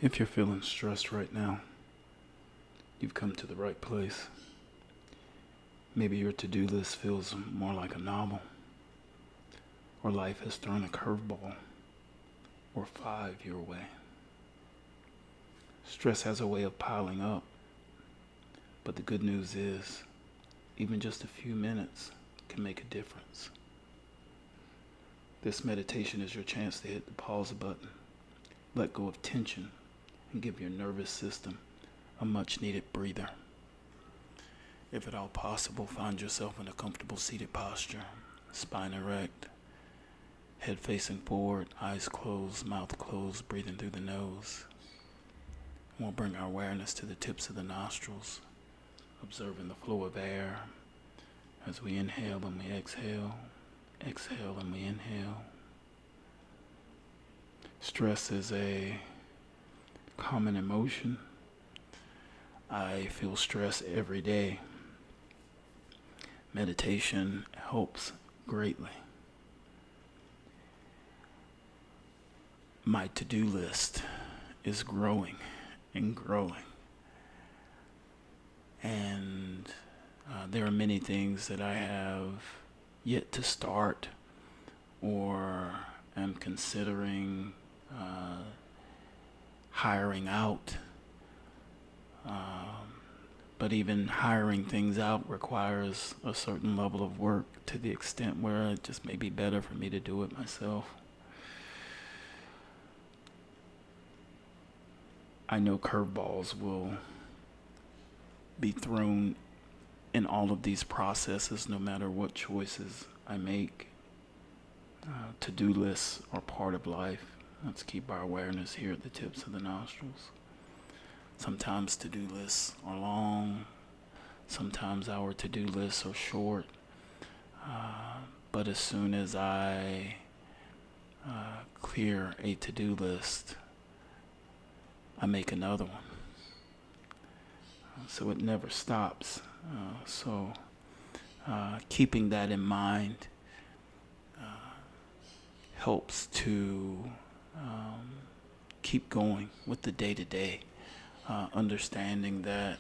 If you're feeling stressed right now, you've come to the right place. Maybe your to-do list feels more like a novel, or life has thrown a curveball, or five your way. Stress has a way of piling up, but the good news is, even just a few minutes can make a difference. This meditation is your chance to hit the pause button, let go of tension, and give your nervous system a much-needed breather. If at all possible, find yourself in a comfortable seated posture, spine erect, head facing forward, eyes closed, mouth closed, breathing through the nose. We'll bring our awareness to the tips of the nostrils, observing the flow of air as we inhale and we exhale and we inhale. Stress is a common emotion. I feel stress every day. Meditation helps greatly. My to-do list is growing and growing. And there are many things that I have yet to start or am considering hiring out. But even hiring things out requires a certain level of work to the extent where it just may be better for me to do it myself. I know curveballs will be thrown in all of these processes, no matter what choices I make. To-do lists are part of life. Let's keep our awareness here at the tips of the nostrils. Sometimes to-do lists are long. Sometimes our to-do lists are short. But as soon as I clear a to-do list, I make another one. So it never stops. So keeping that in mind helps to keep going with the day-to-day. Understanding that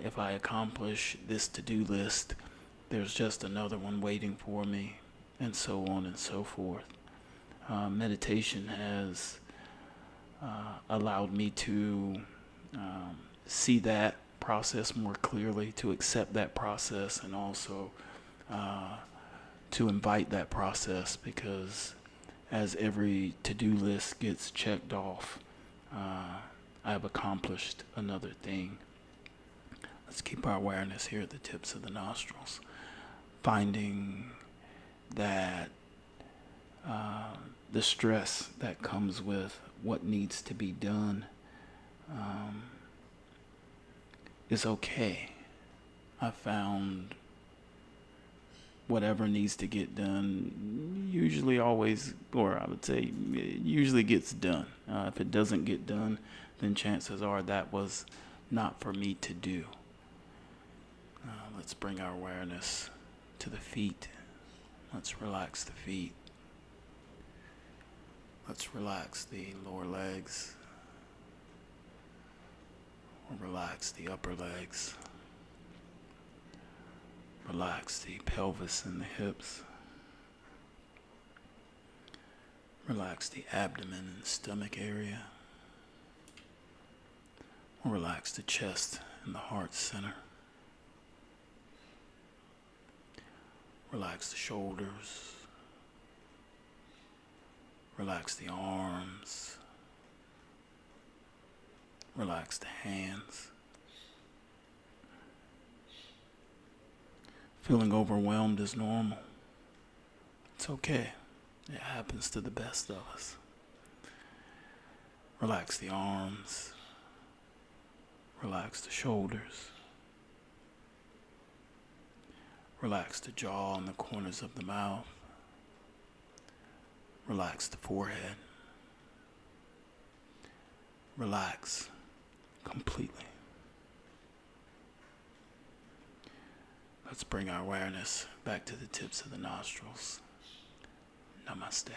if I accomplish this to-do list, there's just another one waiting for me, and so on and so forth. Meditation has allowed me to see that process more clearly, to accept that process, and also to invite that process, because as every to-do list gets checked off, I have accomplished another thing. Let's keep our awareness here at the tips of the nostrils, finding that the stress that comes with what needs to be done is okay. I found whatever needs to get done usually always, or I would say usually gets done. If it doesn't get done, then chances are that was not for me to do. Let's bring our awareness to the feet. Let's relax the feet. Let's relax the lower legs, or relax the upper legs. Relax the pelvis and the hips. Relax the abdomen and stomach area. Or relax the chest and the heart center. Relax the shoulders. Relax the arms. Relax the hands. Feeling overwhelmed is normal. It's okay. It happens to the best of us. Relax the arms. Relax the shoulders. Relax the jaw and the corners of the mouth. Relax the forehead. Relax completely. Let's bring our awareness back to the tips of the nostrils. Namaste.